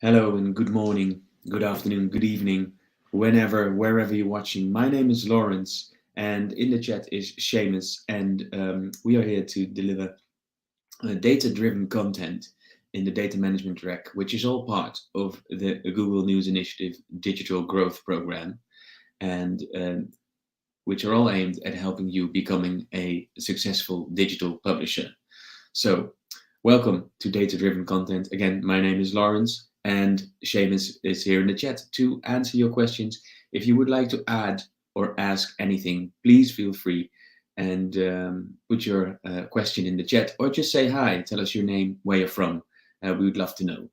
Hello and good morning, good afternoon, good evening, wherever you're watching. My name is Lawrence, and in the chat is Seamus, and we are here to deliver data-driven content in the data management track, which is all part of the Google News Initiative Digital Growth Program, and which are all aimed at helping you becoming a successful digital publisher. So, welcome to Data Driven Content. Again, my name is Lawrence, and Seamus is here in the chat to answer your questions. If you would like to add or ask anything, please feel free and put your question in the chat, or just say hi, tell us your name, where you're from. We would love to know.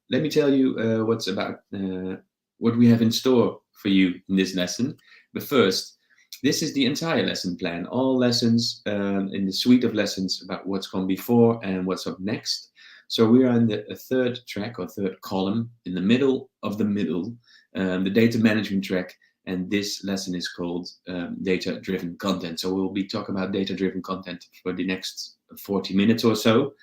Let me tell you what we have in store for you in this lesson. But first, this is the entire lesson plan, all lessons in the suite of lessons about what's gone before and what's up next. So we are in the third track or third column in the middle of the middle, the data management track. And this lesson is called data-driven content. So we'll be talking about data-driven content for the next 40 minutes or so.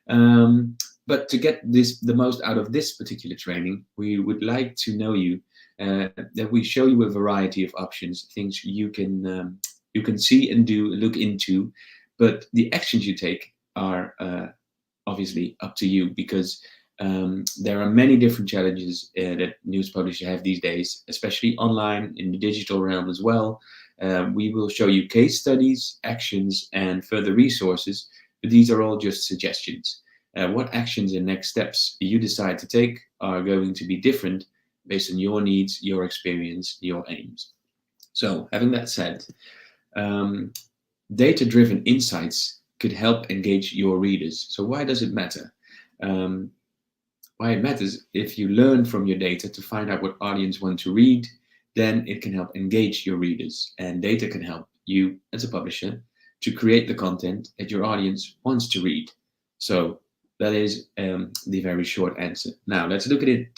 But to get the most out of this particular training, we would like to know you, that we show you a variety of options, things you can see and look into, but the actions you take are obviously up to you, because there are many different challenges that news publishers have these days, especially online in the digital realm as well. We will show you case studies, actions, and further resources, but these are all just suggestions. What actions and next steps you decide to take are going to be different based on your needs, your experience, your aims. So, having that said, data-driven insights could help engage your readers. So why does it matter? Why it matters: if you learn from your data to find out what audience want to read, then it can help engage your readers, and data can help you as a publisher to create the content that your audience wants to read. So that is the very short answer. Now let's look at it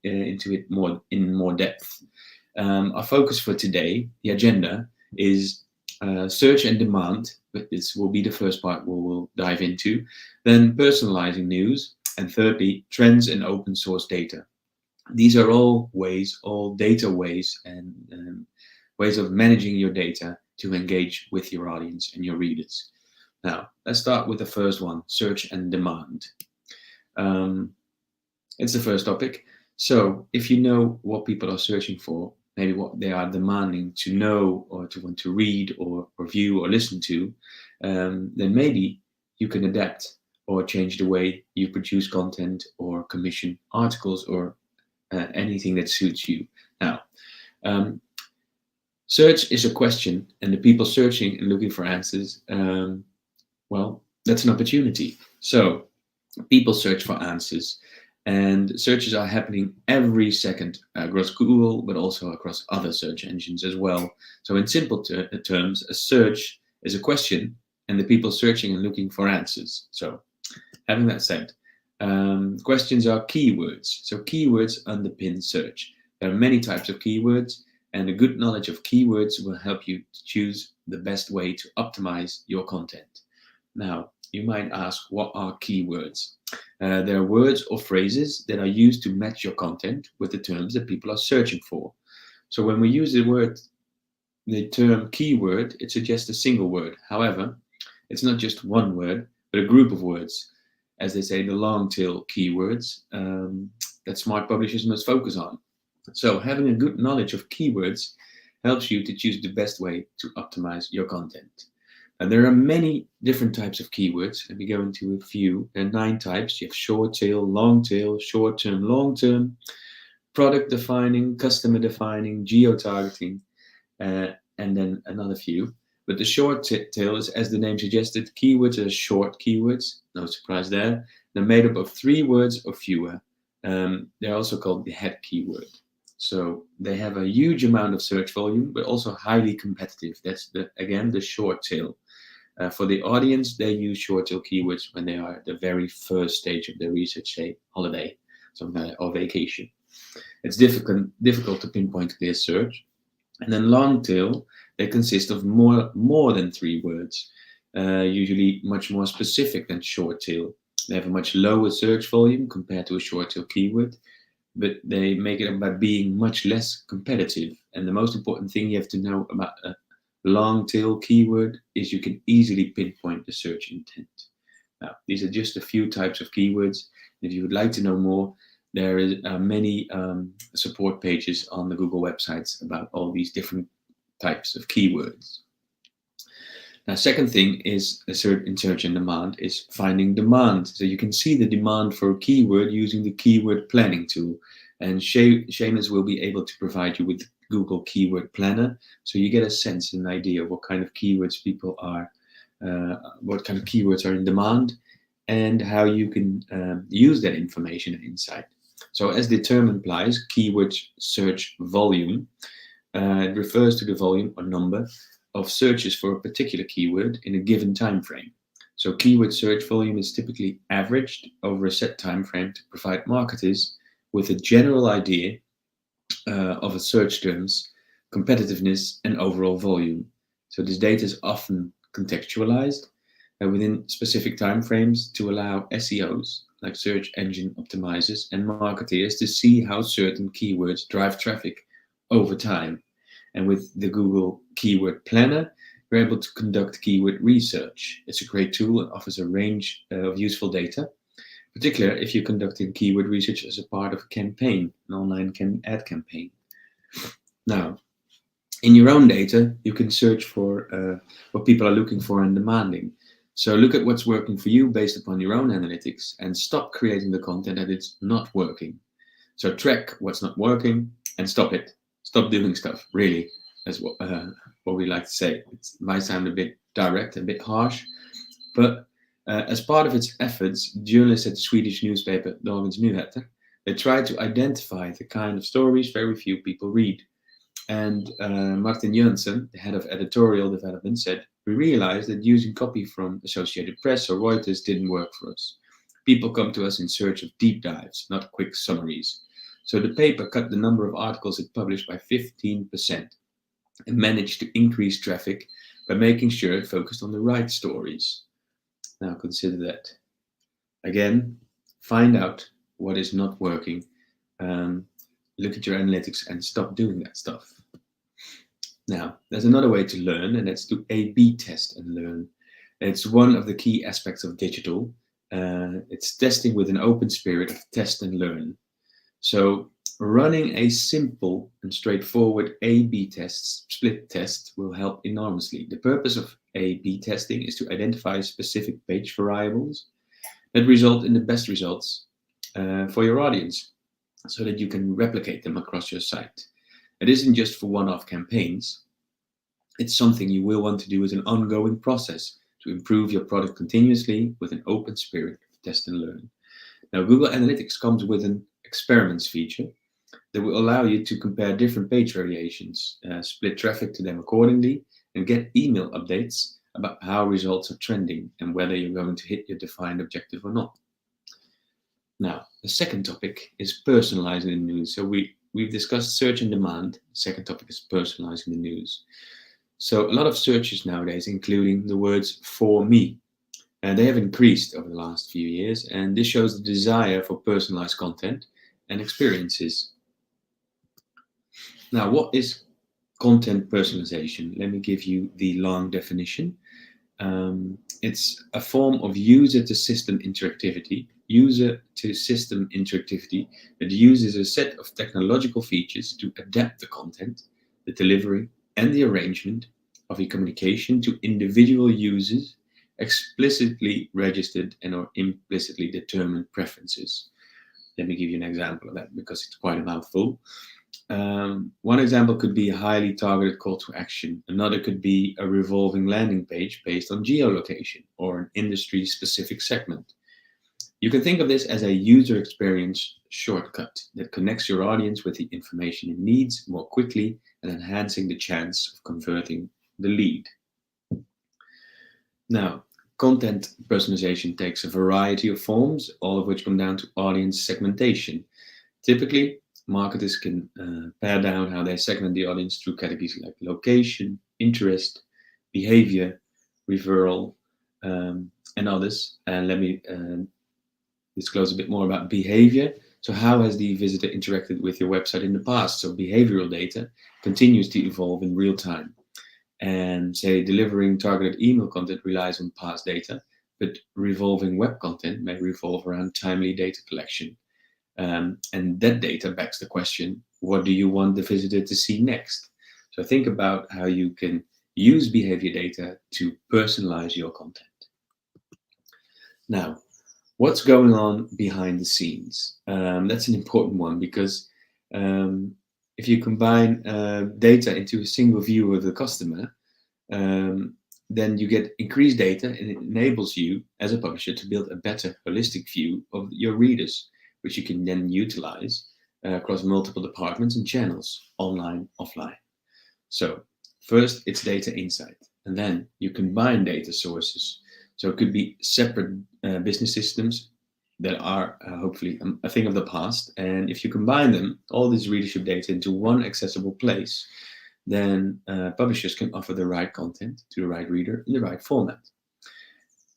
into it more depth. Our focus for today, the agenda, is search and demand, but this will be the first part we'll dive into. Then personalizing news, and thirdly, trends and open source data. These are all data ways, and ways of managing your data to engage with your audience and your readers. Now, let's start with the first one, search and demand. It's the first topic. So if you know what people are searching for, maybe what they are demanding to know or to want to read or view or listen to, then maybe you can adapt or change the way you produce content or commission articles or anything that suits you. Now, search is a question, and the people searching and looking for answers, well, that's an opportunity. So people search for answers, and searches are happening every second across Google, but also across other search engines as well. So in simple terms, a search is a question, and the people searching and looking for answers. So having that said, questions are keywords. So keywords underpin search. There are many types of keywords, and a good knowledge of keywords will help you to choose the best way to optimize your content. Now, you might ask, what are keywords? They are words or phrases that are used to match your content with the terms that people are searching for. So when we use the term keyword, it suggests a single word. However, it's not just one word, but a group of words. As they say, the long tail keywords that smart publishers must focus on. So having a good knowledge of keywords helps you to choose the best way to optimize your content. And there are many different types of keywords. Let me go into a few. There are 9 types. You have short tail, long tail, short term, long term, product defining, customer defining, geo-targeting, and then another few. But the short tail is, as the name suggested, keywords are short keywords. No surprise there. They're made up of 3 words or fewer. They're also called the head keyword. So they have a huge amount of search volume, but also highly competitive. That's again the short tail. For the audience, they use short tail keywords when they are at the very first stage of their research, say holiday, or vacation. It's difficult to pinpoint clear search. And then long tail, they consist of more than 3 words, usually much more specific than short tail. They have a much lower search volume compared to a short tail keyword, but they make it about being much less competitive. And the most important thing you have to know about a long tail keyword is you can easily pinpoint the search intent. Now, these are just a few types of keywords. If you would like to know more, there are many support pages on the Google websites about all these different types of keywords. Now, second thing is in search and demand is finding demand. So you can see the demand for a keyword using the keyword planning tool. And Seamus will be able to provide you with Google Keyword Planner, so you get a sense and idea of what kind of keywords people are, what kind of keywords are in demand, and how you can use that information and insight. So as the term implies, keyword search volume, it refers to the volume or number of searches for a particular keyword in a given time frame. So keyword search volume is typically averaged over a set time frame to provide marketers with a general idea of a search term's competitiveness and overall volume. So this data is often contextualized within specific time frames to allow SEOs, like search engine optimizers, and marketers to see how certain keywords drive traffic over time. And with the Google Keyword Planner, you're able to conduct keyword research. It's a great tool and offers a range of useful data, particularly if you're conducting keyword research as a part of a campaign, an online ad campaign. Now, in your own data, you can search for what people are looking for and demanding. So look at what's working for you based upon your own analytics and stop creating the content that it's not working. So track what's not working and stop it. Stop doing stuff, really. That's what we like to say. It might sound a bit direct, a bit harsh, but as part of its efforts, journalists at the Swedish newspaper Dagens Nyheter, they tried to identify the kind of stories very few people read. And Martin Jönsson, the head of editorial development, said, "We realized that using copy from Associated Press or Reuters didn't work for us. People come to us in search of deep dives, not quick summaries. So the paper cut the number of articles it published by 15% and managed to increase traffic by making sure it focused on the right stories." Now consider that. Again, find out what is not working. Look at your analytics and stop doing that stuff. Now, there's another way to learn, and that's to A/B test and learn. It's one of the key aspects of digital. It's testing with an open spirit of test and learn. So running a simple and straightforward A/B test, split test, will help enormously. The purpose of A/B testing is to identify specific page variables that result in the best results for your audience, so that you can replicate them across your site. It isn't just for one-off campaigns. It's something you will want to do as an ongoing process to improve your product continuously with an open spirit of test and learn. Now, Google Analytics comes with an experiments feature that will allow you to compare different page variations, split traffic to them accordingly, and get email updates about how results are trending and whether you're going to hit your defined objective or not. Now, the second topic is personalizing the news. So we've discussed search and demand. The second topic is personalizing the news. So a lot of searches nowadays, including the words "for me," and they have increased over the last few years, and this shows the desire for personalized content and experiences. Now, what is content personalization? Let me give you the long definition. It's a form of user-to-system interactivity that uses a set of technological features to adapt the content, the delivery, and the arrangement of a communication to individual users' explicitly registered and or implicitly determined preferences. Let me give you an example of that because it's quite a mouthful. One example could be a highly targeted call to action. Another could be a revolving landing page based on geolocation or an industry-specific segment. You can think of this as a user experience shortcut that connects your audience with the information it needs more quickly and enhancing the chance of converting the lead. Now, content personalization takes a variety of forms, all of which come down to audience segmentation. Typically, marketers can pare down how they segment the audience through categories like location, interest, behavior, referral, and others. And let me disclose a bit more about behavior. So how has the visitor interacted with your website in the past? So behavioral data continues to evolve in real time. And say delivering targeted email content relies on past data, but revolving web content may revolve around timely data collection. And that data begs the question, what do you want the visitor to see next? So think about how you can use behavior data to personalize your content. Now, what's going on behind the scenes? That's an important one because um, if you combine data into a single view of the customer, um, then you get increased data and it enables you as a publisher to build a better holistic view of your readers, which you can then utilize across multiple departments and channels, online, offline. So first it's data insight, and then you combine data sources. So it could be separate business systems that are hopefully a thing of the past. And if you combine them, all this readership data into one accessible place, then publishers can offer the right content to the right reader in the right format.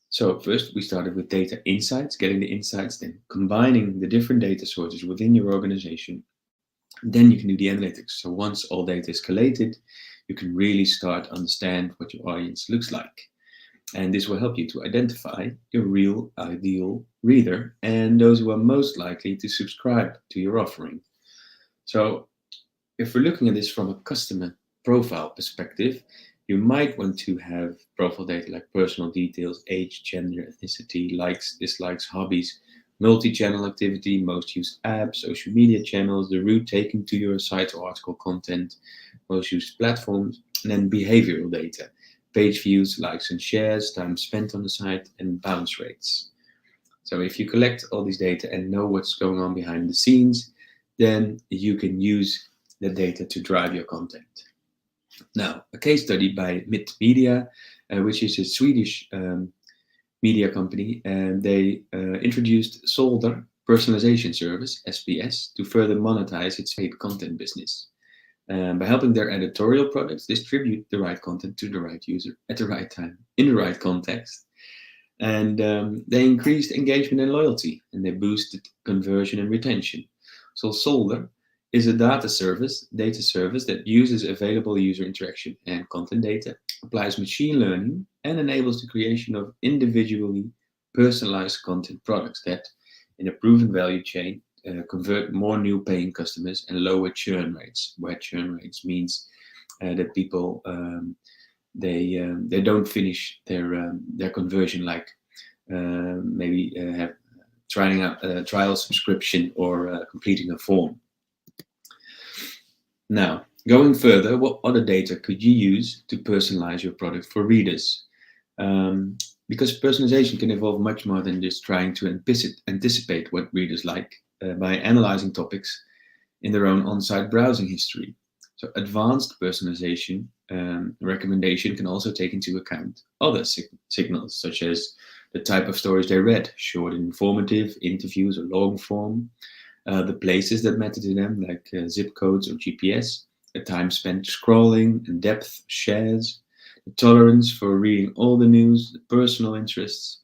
So first we started with data insights, getting the insights, then combining the different data sources within your organization. Then you can do the analytics. So once all data is collated, you can really start understand what your audience looks like. And this will help you to identify your real ideal reader and those who are most likely to subscribe to your offering. So if we're looking at this from a customer profile perspective, you might want to have profile data like personal details, age, gender, ethnicity, likes, dislikes, hobbies, multi-channel activity, most used apps, social media channels, the route taken to your site or article content, most used platforms, and then behavioral data, page views, likes and shares, time spent on the site, and bounce rates. So if you collect all these data and know what's going on behind the scenes, then you can use the data to drive your content. Now, a case study by Mitt Media, which is a Swedish media company, and they introduced Solder personalisation service, SPS, to further monetize its paid content business. By helping their editorial products distribute the right content to the right user at the right time, in the right context. And they increased engagement and loyalty, and they boosted conversion and retention. So Solder is a data service that uses available user interaction and content data, applies machine learning, and enables the creation of individually personalized content products that, in a proven value chain, convert more new paying customers and lower churn rates. Where churn rates means that people they don't finish their conversion, like maybe have trying out a trial subscription or completing a form. Now, going further, what other data could you use to personalize your product for readers? Because personalization can involve much more than just trying to anticipate what readers like by analyzing topics in their own on-site browsing history. So advanced personalization recommendation can also take into account other signals, such as the type of stories they read, short and informative, interviews or long form, the places that matter to them, like zip codes or GPS, the time spent scrolling and depth shares, the tolerance for reading all the news, the personal interests,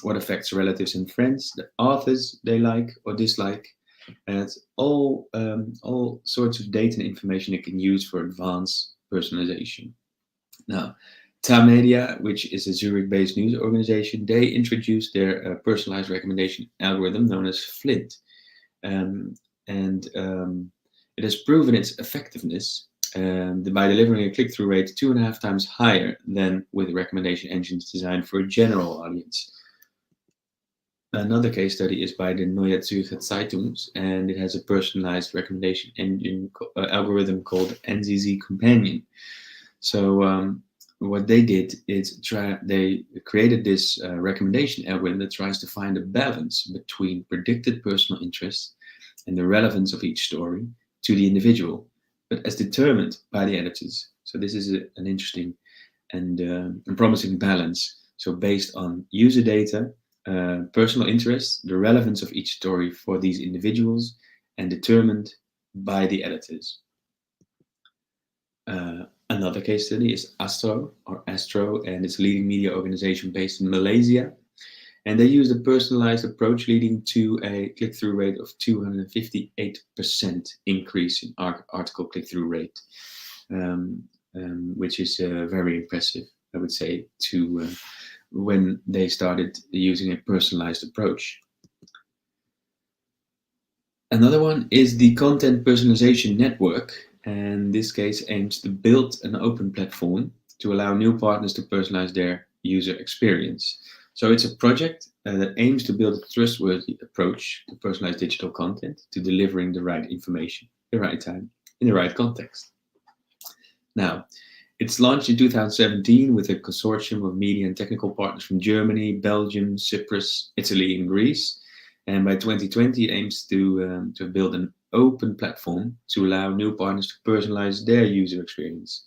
what affects relatives and friends, the authors they like or dislike. And it's all sorts of data and information you can use for advanced personalization. Now, Tamedia, which is a Zurich-based news organization, they introduced their personalized recommendation algorithm known as Flint. And it has proven its effectiveness by delivering a click-through rate 2.5 times higher than with recommendation engines designed for a general audience. Another case study is by the Neue Zürcher Zeitung, and it has a personalized recommendation engine algorithm called NZZ Companion. So what they did is they created this recommendation algorithm that tries to find a balance between predicted personal interests and the relevance of each story to the individual, but as determined by the editors. So this is an interesting and promising balance. So based on user data, personal interests, the relevance of each story for these individuals, and determined by the editors. Another case study is Astro, and it's a leading media organization based in Malaysia. And they used a personalized approach, leading to a click-through rate of 258% increase in article click-through rate, um, which is very impressive, I would say, to when they started using a personalized approach. Another one is the Content Personalization Network, and this case aims to build an open platform to allow new partners to personalize their user experience. So it's a project that aims to build a trustworthy approach to personalized digital content, to delivering the right information, the right time, in the right context. Now, it's launched in 2017 with a consortium of media and technical partners from Germany, Belgium, Cyprus, Italy, and Greece. And by 2020, it aims to build an open platform to allow new partners to personalize their user experience.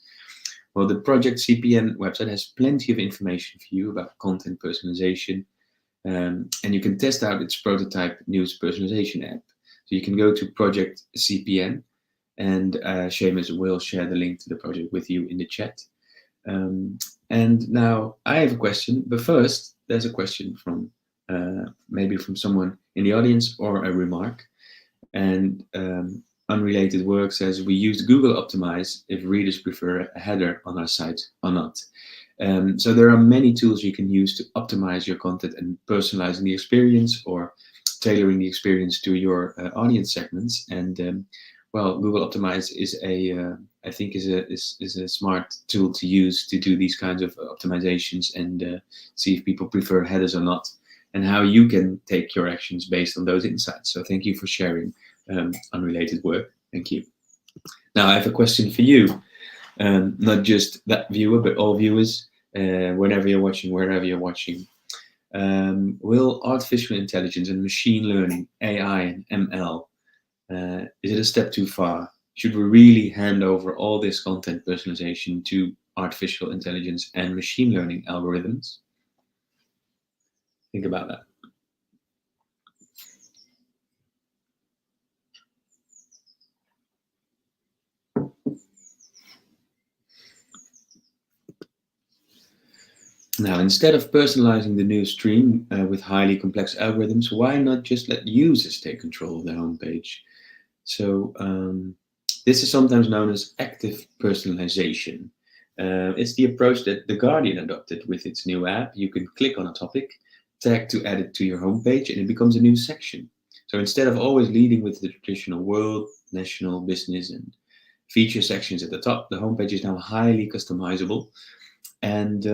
Well, the Project CPN website has plenty of information for you about content personalization, and you can test out its prototype news personalization app. So you can go to Project CPN, and Seamus will share the link to the project with you in the chat. And now I have a question, but first there's a question from maybe from someone in the audience or a remark. And Unrelated Work says, we use Google Optimize if readers prefer a header on our site or not. So there are many tools you can use to optimize your content and personalizing the experience or tailoring the experience to your audience segments. And well, Google Optimize is I think is a smart tool to use to do these kinds of optimizations and see if people prefer headers or not, and how you can take your actions based on those insights. So thank you for sharing Unrelated Work. Thank you. Now I have a question for you, not just that viewer, but all viewers, whenever you're watching, wherever you're watching. Will artificial intelligence and machine learning, AI and ML, is it a step too far? Should we really hand over all this content personalization to artificial intelligence and machine learning algorithms? Think about that. Now, instead of personalizing the news stream with highly complex algorithms, why not just let users take control of their homepage? So this is sometimes known as active personalization. It's the approach that The Guardian adopted with its new app. You can click on a topic, tag to add it to your homepage, and it becomes a new section. So instead of always leading with the traditional world, national, business, and feature sections at the top, the homepage is now highly customizable, and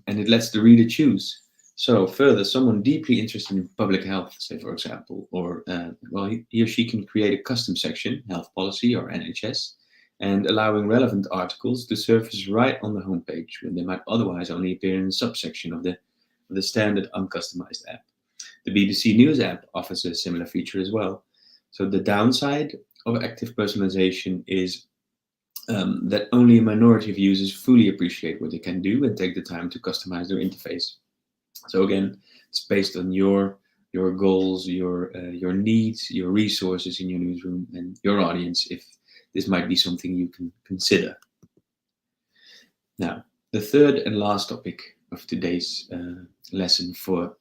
it lets the reader choose. So further, someone deeply interested in public health, say for example, or well, he or she can create a custom section, health policy or NHS, and allowing relevant articles to surface right on the homepage when they might otherwise only appear in a subsection of the standard uncustomized app. The BBC News app offers a similar feature as well. So the downside of active personalization is that only a minority of users fully appreciate what they can do and take the time to customize their interface. So again, it's based on your goals, your needs, your resources in your newsroom, and your audience, if this might be something you can consider. Now, the third and last topic of today's lesson for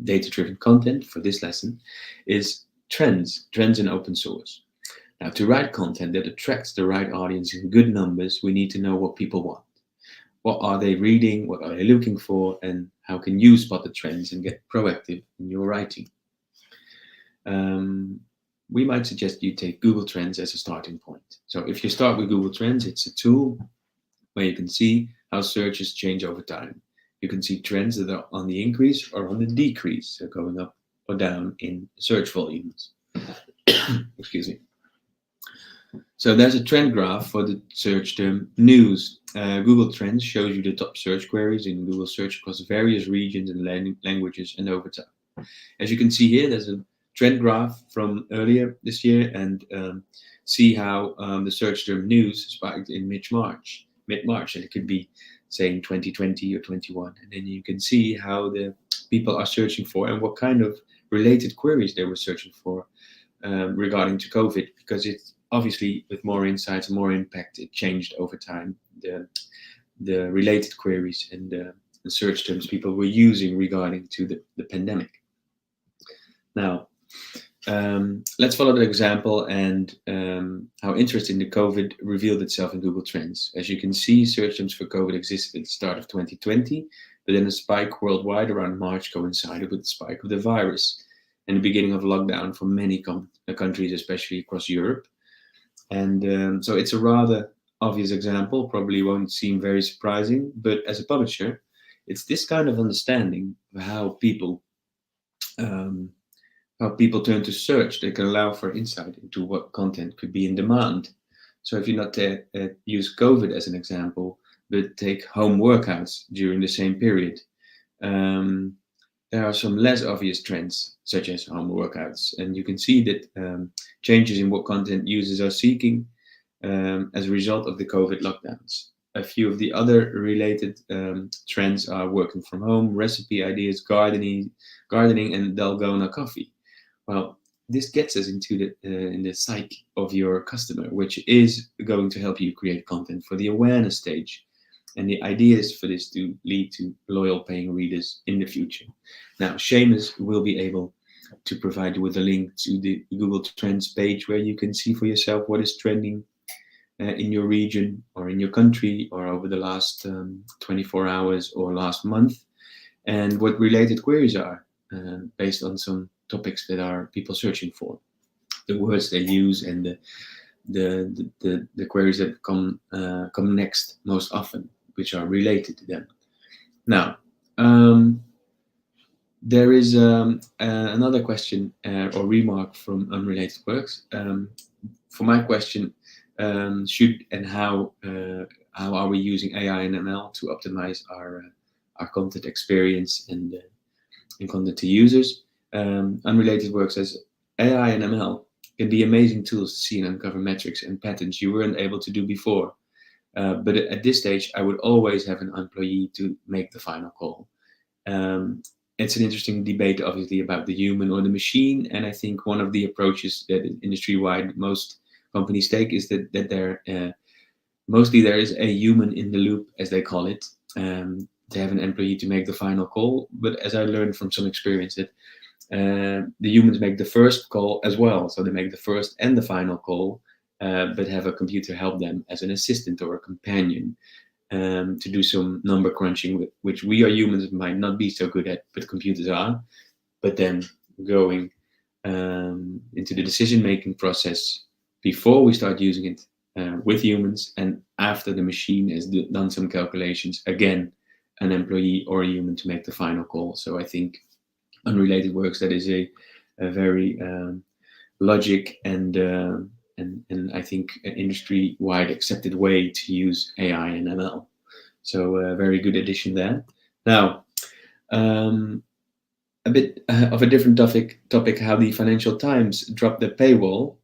data-driven content for this lesson is trends in open source. Now, to write content that attracts the right audience in good numbers, we need to know what people want. What are they reading? What are they looking for? And how can you spot the trends and get proactive in your writing? We might suggest you take Google Trends as a starting point. So if you start with Google Trends, it's a tool where you can see how searches change over time. You can see trends that are on the increase or on the decrease, so going up or down in search volumes. Excuse me. So there's a trend graph for the search term news. Google Trends shows you the top search queries in Google search across various regions and languages and over time. As you can see here, there's a trend graph from earlier this year, and see how the search term news spiked in mid-March, and it could be, say, in 2020 or 21. And then you can see how the people are searching for and what kind of related queries they were searching for regarding to COVID, because it's obviously with more insights and more impact, it changed over time, the related queries and the search terms people were using regarding to the pandemic. Now, let's follow the example and how interest in the COVID revealed itself in Google Trends. As you can see, search terms for COVID existed at the start of 2020, but then a spike worldwide around March coincided with the spike of the virus and the beginning of lockdown for many countries, especially across Europe. And so it's a rather obvious example, probably won't seem very surprising, but as a publisher, it's this kind of understanding of um, how people turn to search that can allow for insight into what content could be in demand. So if you not use COVID as an example, but take home workouts during the same period, um, there are some less obvious trends, such as home workouts. And you can see that changes in what content users are seeking as a result of the COVID lockdowns. A few of the other related trends are working from home, recipe ideas, gardening, and dalgona coffee. Well, this gets us into in the psyche of your customer, which is going to help you create content for the awareness stage. And the idea is for this to lead to loyal paying readers in the future. Now, Seamus will be able to provide you with a link to the Google Trends page where you can see for yourself what is trending in your region or in your country or over the last 24 hours or last month, and what related queries are based on some topics that are people searching for, the words they use, and the queries that come next most often, which are related to them. Now, there is another question or remark from Unrelated Works. For my question, should and how are we using AI and ML to optimize our content experience and content to users? Unrelated Work says AI and ML can be amazing tools to see and uncover metrics and patterns you weren't able to do before. But at this stage, I would always have an employee to make the final call. It's an interesting debate, obviously, about the human or the machine. And I think one of the approaches that industry-wide most companies take is that mostly there is a human in the loop, as they call it. They have an employee to make the final call. But as I learned from some experience, that the humans make the first call as well. So they make the first and the final call, but have a computer help them as an assistant or a companion to do some number crunching, which we are humans might not be so good at, but computers are. But then going into the decision-making process before we start using it with humans, and after the machine has done some calculations, again, an employee or a human to make the final call. So I think Unrelated Works, that is a very logic and I think industry-wide accepted way to use AI and ML. So a very good addition there. Now, a bit of a different topic, how the Financial Times dropped the paywall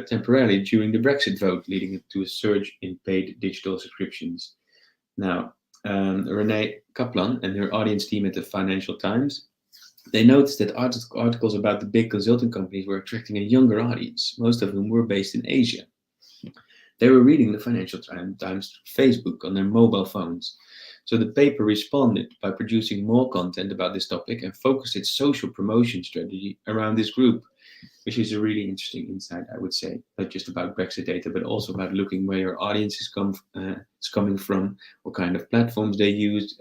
temporarily during the Brexit vote, leading to a surge in paid digital subscriptions. Now, Renee Kaplan and her audience team at the Financial Times, they noticed that articles about the big consulting companies were attracting a younger audience, most of whom were based in Asia. They were reading the Financial Times Facebook on their mobile phones. So the paper responded by producing more content about this topic and focused its social promotion strategy around this group, which is a really interesting insight, I would say. Not just about Brexit data, but also about looking where your audience is coming from, what kind of platforms they use,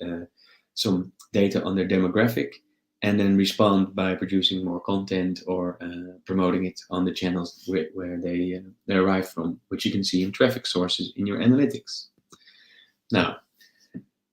some data on their demographic, and then respond by producing more content or promoting it on the channels where they arrive from, which you can see in traffic sources in your analytics. Now,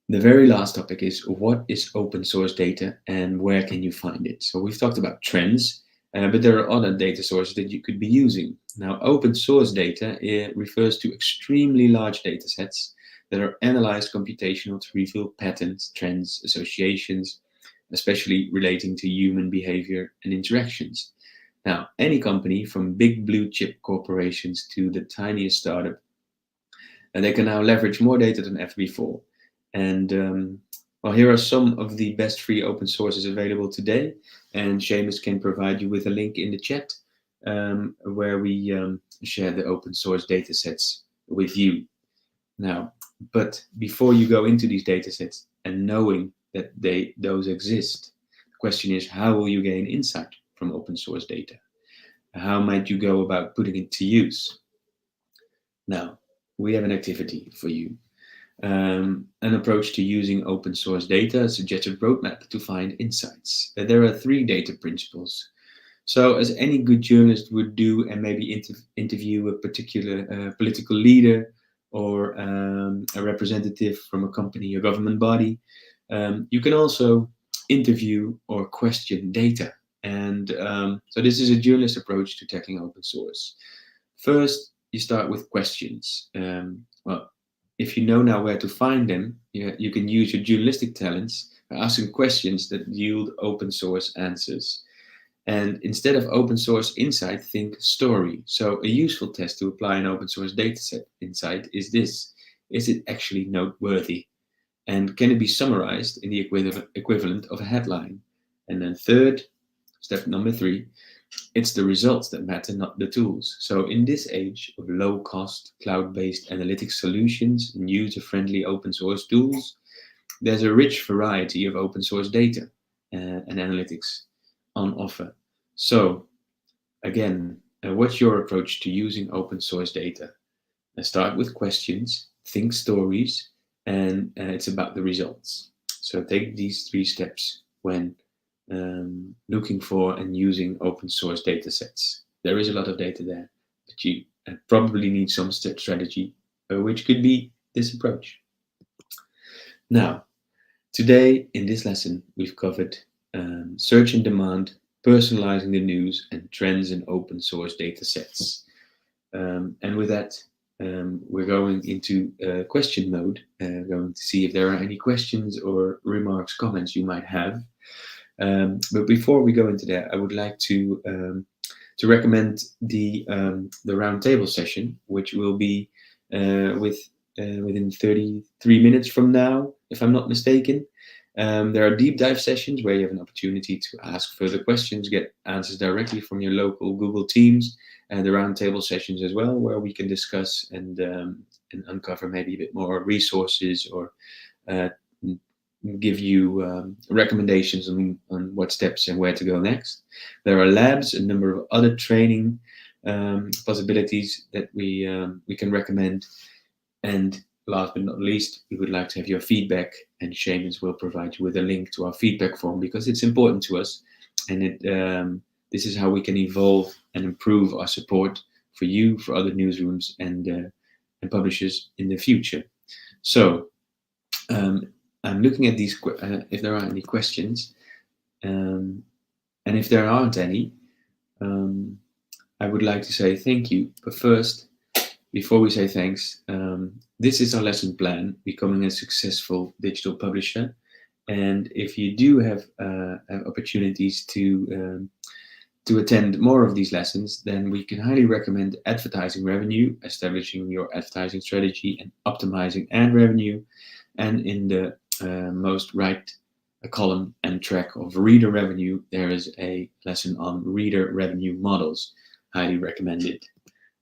the very last topic is, what is open source data and where can you find it? So we've talked about trends, but there are other data sources that you could be using. Now, open source data refers to extremely large data sets that are analyzed computational to reveal patterns, trends, associations, especially relating to human behavior and interactions. Now, any company from big blue chip corporations to the tiniest startup, and they can now leverage more data than ever before. And well, here are some of the best free open sources available today. And Seamus can provide you with a link in the chat where we share the open source data sets with you. Now, but before you go into these data sets and knowing that those exist. The question is, how will you gain insight from open source data? How might you go about putting it to use? Now, we have an activity for you. An approach to using open source data, a suggested roadmap to find insights. There are 3 data principles. So, as any good journalist would do, and maybe interview a particular political leader or a representative from a company or government body, you can also interview or question data. And so, this is a journalist approach to tackling open source. First, you start with questions. Well, if you know now where to find them, you can use your journalistic talents by asking questions that yield open source answers. And instead of open source insight, think story. So a useful test to apply an open source dataset insight is this. Is it actually noteworthy? And can it be summarized in the equivalent of a headline? And then third, step number 3, it's the results that matter, not the tools. So in this age of low-cost, cloud-based analytics solutions and user-friendly open source tools, there's a rich variety of open source data and analytics on offer. So again, what's your approach to using open source data? Start with questions, think stories, and it's about the results. So take these 3 steps when looking for and using open source data sets. There is a lot of data there, but you probably need some strategy, which could be this approach. Now, today in this lesson, we've covered search and demand, personalizing the news, and trends in open source data sets. And with that, we're going into question mode, going to see if there are any questions or remarks, comments you might have. But before we go into that, I would like to recommend the roundtable session, which will be within 33 minutes from now, if I'm not mistaken. There are deep dive sessions where you have an opportunity to ask further questions, get answers directly from your local Google Teams, and the roundtable sessions as well, where we can discuss and uncover maybe a bit more resources or give you recommendations on what steps and where to go next. There are labs, a number of other training possibilities that we can recommend. And last but not least, we would like to have your feedback, and Seamus will provide you with a link to our feedback form because it's important to us, and this is how we can evolve and improve our support for you, for other newsrooms and publishers in the future. So I'm looking at these if there are any questions, and if there aren't any, I would like to say thank you. But first, before we say thanks, this is our lesson plan, becoming a successful digital publisher. And if you do have opportunities to attend more of these lessons, then we can highly recommend Advertising Revenue, establishing your advertising strategy and optimizing ad revenue. And in the most right column and track of Reader Revenue, there is a lesson on Reader Revenue models. Highly recommended.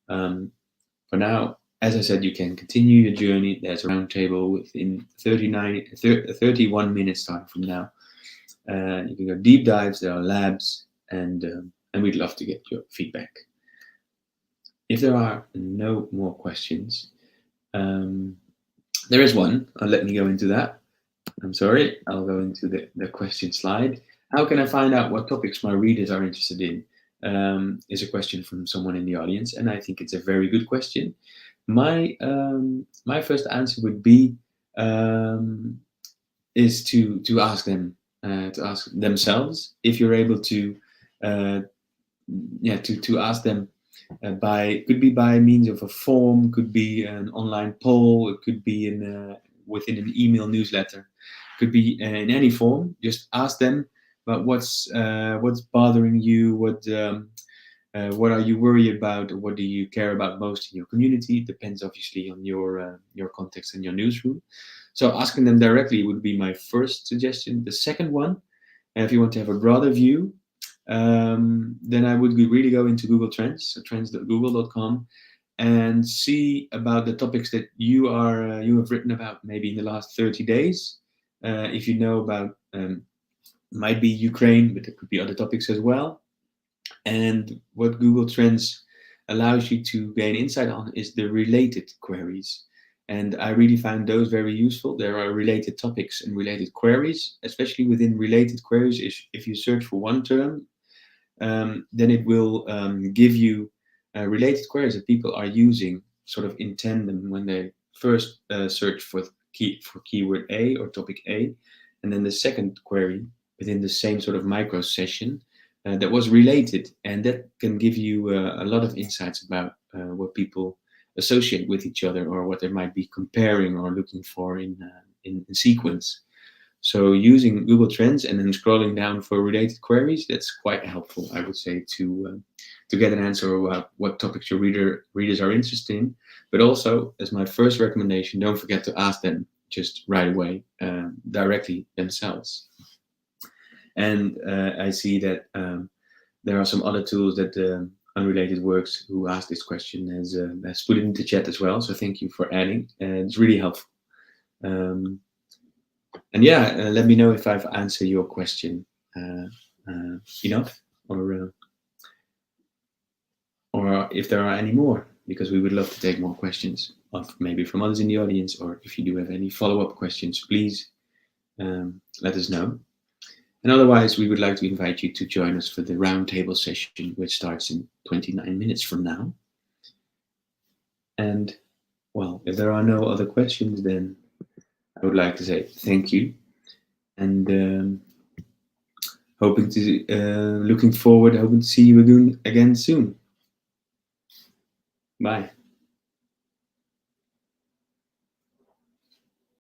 For now, as I said, you can continue your journey. There's a roundtable within 31 minutes starting from now. You can go deep dives, there are labs, and we'd love to get your feedback. If there are no more questions, there is one. Let me go into that. I'm sorry, I'll go into the question slide. How can I find out what topics my readers are interested in? Is a question from someone in the audience, and I think it's a very good question. My first answer would be is to ask them, to ask themselves if you're able to ask them could be by means of a form, could be an online poll, it could be within an email newsletter, could be in any form. Just ask them about what's bothering you, what are you worried about, or what do you care about most in your community. It depends obviously on your context and your newsroom. So asking them directly would be my first suggestion. The second one, if you want to have a broader view, then I would really go into Google Trends, so trends.google.com, and see about the topics that you have written about maybe in the last 30 days. if you know about, might be Ukraine, but there could be other topics as well. And what Google Trends allows you to gain insight on is the related queries. And I really found those very useful. There are related topics and related queries, especially within related queries. If you search for one term, then it will give you related queries that people are using sort of in tandem when they first search for keyword A or topic A, and then the second query within the same sort of micro session that was related, and that can give you a lot of insights about what people associate with each other or what they might be comparing or looking for in sequence. So using Google Trends and then scrolling down for related queries, that's quite helpful, I would say, to get an answer about what topics your readers are interested in. But also, as my first recommendation, don't forget to ask them just right away, directly themselves. And I see that there are some other tools that Unrelated Works, who asked this question, has put it into chat as well. So thank you for adding. It's really helpful. And yeah, let me know if I've answered your question enough, or if there are any more, because we would love to take more questions of maybe from others in the audience, or if you do have any follow-up questions, please let us know. And otherwise, we would like to invite you to join us for the roundtable session, which starts in 29 minutes from now. And well, if there are no other questions, then I would like to say thank you, and hoping to looking forward, hoping to see you again soon. Bye.